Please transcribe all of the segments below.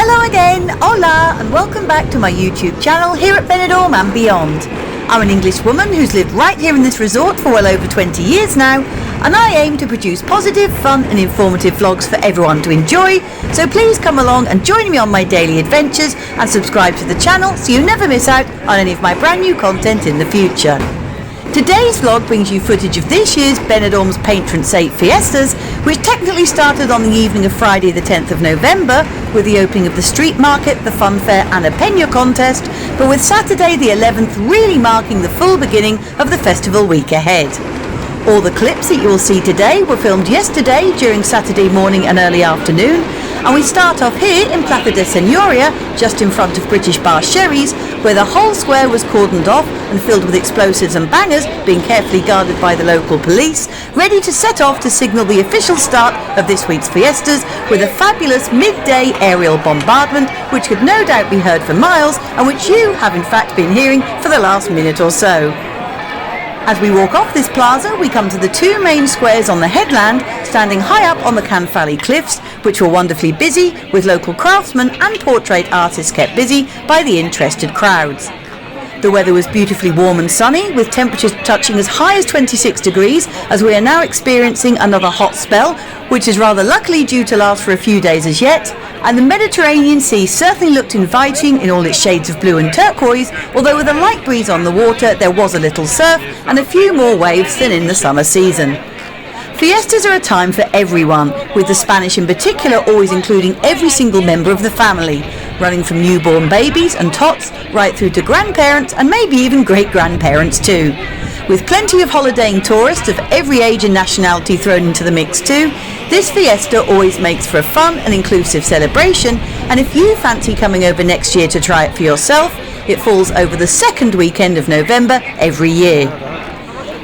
Hello again, hola, and welcome back to my YouTube channel here at Benidorm and beyond. I'm an English woman who's lived right here in this resort for well over 20 years now, and I aim to produce positive, fun and informative vlogs for everyone to enjoy, so please come along and join me on my daily adventures and subscribe to the channel so you never miss out on any of my brand new content in the future. Today's vlog brings you footage of this year's Benidorm's Patron Saint Fiestas, which technically started on the evening of Friday the 10th of November with the opening of the street market, the fun fair and a peña contest, but with Saturday the 11th really marking the full beginning of the festival week ahead. All the clips that you will see today were filmed yesterday during Saturday morning and early afternoon, and we start off here in Plaza de Senyoria, just in front of British Bar Sherry's, where the whole square was cordoned off and filled with explosives and bangers, being carefully guarded by the local police, ready to set off to signal the official start of this week's fiestas with a fabulous midday aerial bombardment, which could no doubt be heard for miles and which you have in fact been hearing for the last minute or so. As we walk off this plaza, we come to the two main squares on the headland, standing high up on the Canfali cliffs, which were wonderfully busy, with local craftsmen and portrait artists kept busy by the interested crowds. The weather was beautifully warm and sunny, with temperatures touching as high as 26 degrees, as we are now experiencing another hot spell, which is rather luckily due to last for a few days as yet, and the Mediterranean Sea certainly looked inviting in all its shades of blue and turquoise, although with a light breeze on the water there was a little surf and a few more waves than in the summer season. Fiestas are a time for everyone, with the Spanish in particular always including every single member of the family, running from newborn babies and tots right through to grandparents and maybe even great-grandparents too. With plenty of holidaying tourists of every age and nationality thrown into the mix too, this fiesta always makes for a fun and inclusive celebration, and if you fancy coming over next year to try it for yourself, it falls over the second weekend of November every year.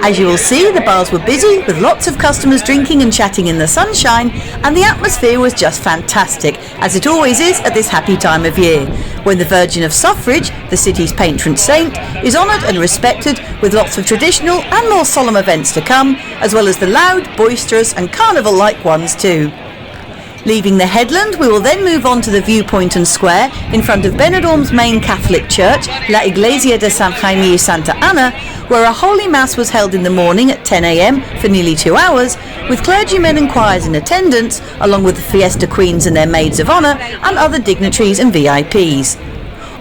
As you will see, the bars were busy with lots of customers drinking and chatting in the sunshine, and the atmosphere was just fantastic, as it always is at this happy time of year, when the Virgin of Suffrage, the city's patron saint, is honoured and respected, with lots of traditional and more solemn events to come, as well as the loud, boisterous and carnival-like ones too. Leaving the headland, we will then move on to the viewpoint and square in front of Benidorm's main Catholic church, La Iglesia de San Jaime y Santa Ana, where a holy mass was held in the morning at 10 a.m. for nearly 2 hours, with clergymen and choirs in attendance, along with the fiesta queens and their maids of honour and other dignitaries and VIPs.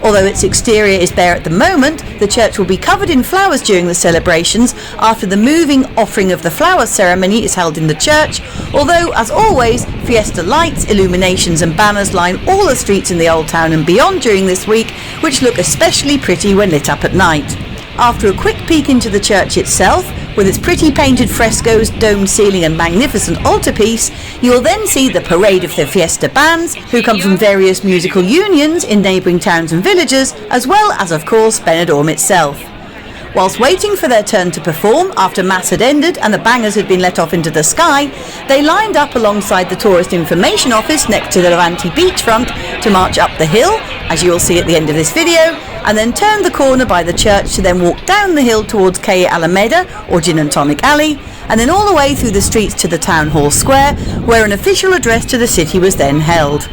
Although its exterior is bare at the moment, the church will be covered in flowers during the celebrations after the moving offering of the flowers ceremony is held in the church, although, as always, fiesta lights, illuminations and banners line all the streets in the Old Town and beyond during this week, which look especially pretty when lit up at night. After a quick peek into the church itself, with its pretty painted frescoes, domed ceiling and magnificent altarpiece, you will then see the parade of the fiesta bands, who come from various musical unions in neighbouring towns and villages, as well as, of course, Benidorm itself. Whilst waiting for their turn to perform after Mass had ended and the bangers had been let off into the sky, they lined up alongside the Tourist Information Office next to the Levante beachfront to march up the hill, as you will see at the end of this video, and then turn the corner by the church to then walk down the hill towards Calle Alameda, or Gin and Tonic Alley, and then all the way through the streets to the Town Hall Square, where an official address to the city was then held.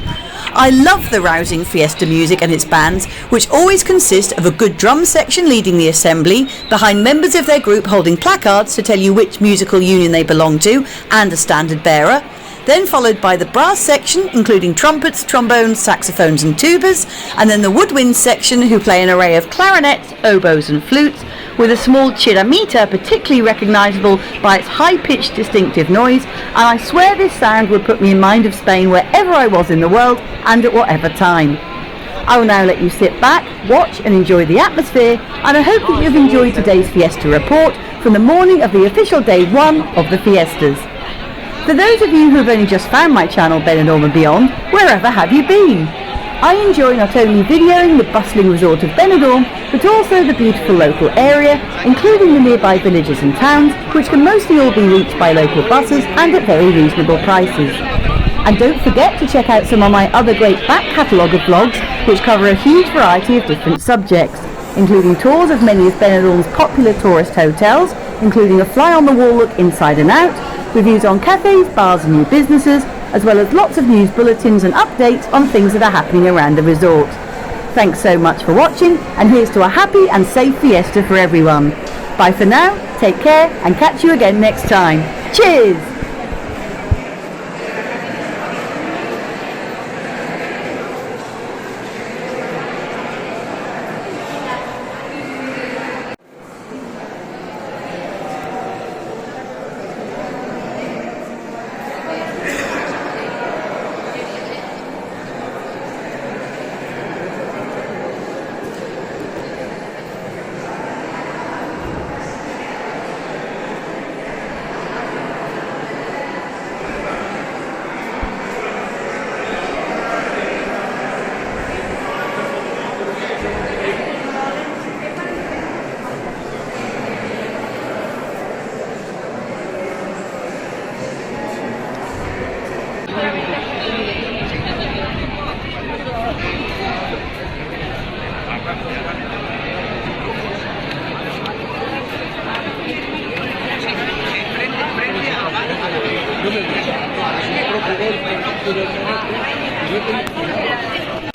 I love the rousing fiesta music and its bands, which always consist of a good drum section leading the assembly, behind members of their group holding placards to tell you which musical union they belong to, and a standard bearer, then followed by the brass section, including trumpets, trombones, saxophones and tubas, and then the woodwind section, who play an array of clarinets, oboes and flutes, with a small chiramita particularly recognisable by its high-pitched distinctive noise, and I swear this sound would put me in mind of Spain wherever I was in the world and at whatever time. I will now let you sit back, watch and enjoy the atmosphere, and I hope that you've enjoyed today's Fiesta report from the morning of the official day 1 of the Fiestas. For those of you who have only just found my channel Benidorm and beyond, wherever have you been? I enjoy not only videoing the bustling resort of Benidorm, but also the beautiful local area, including the nearby villages and towns, which can mostly all be reached by local buses and at very reasonable prices. And don't forget to check out some of my other great back catalogue of vlogs, which cover a huge variety of different subjects, including tours of many of Benidorm's popular tourist hotels, including a fly-on-the-wall look inside and out, reviews on cafes, bars and new businesses, as well as lots of news bulletins and updates on things that are happening around the resort. Thanks so much for watching, and here's to a happy and safe fiesta for everyone. Bye for now, take care, and catch you again next time. Cheers! Yo me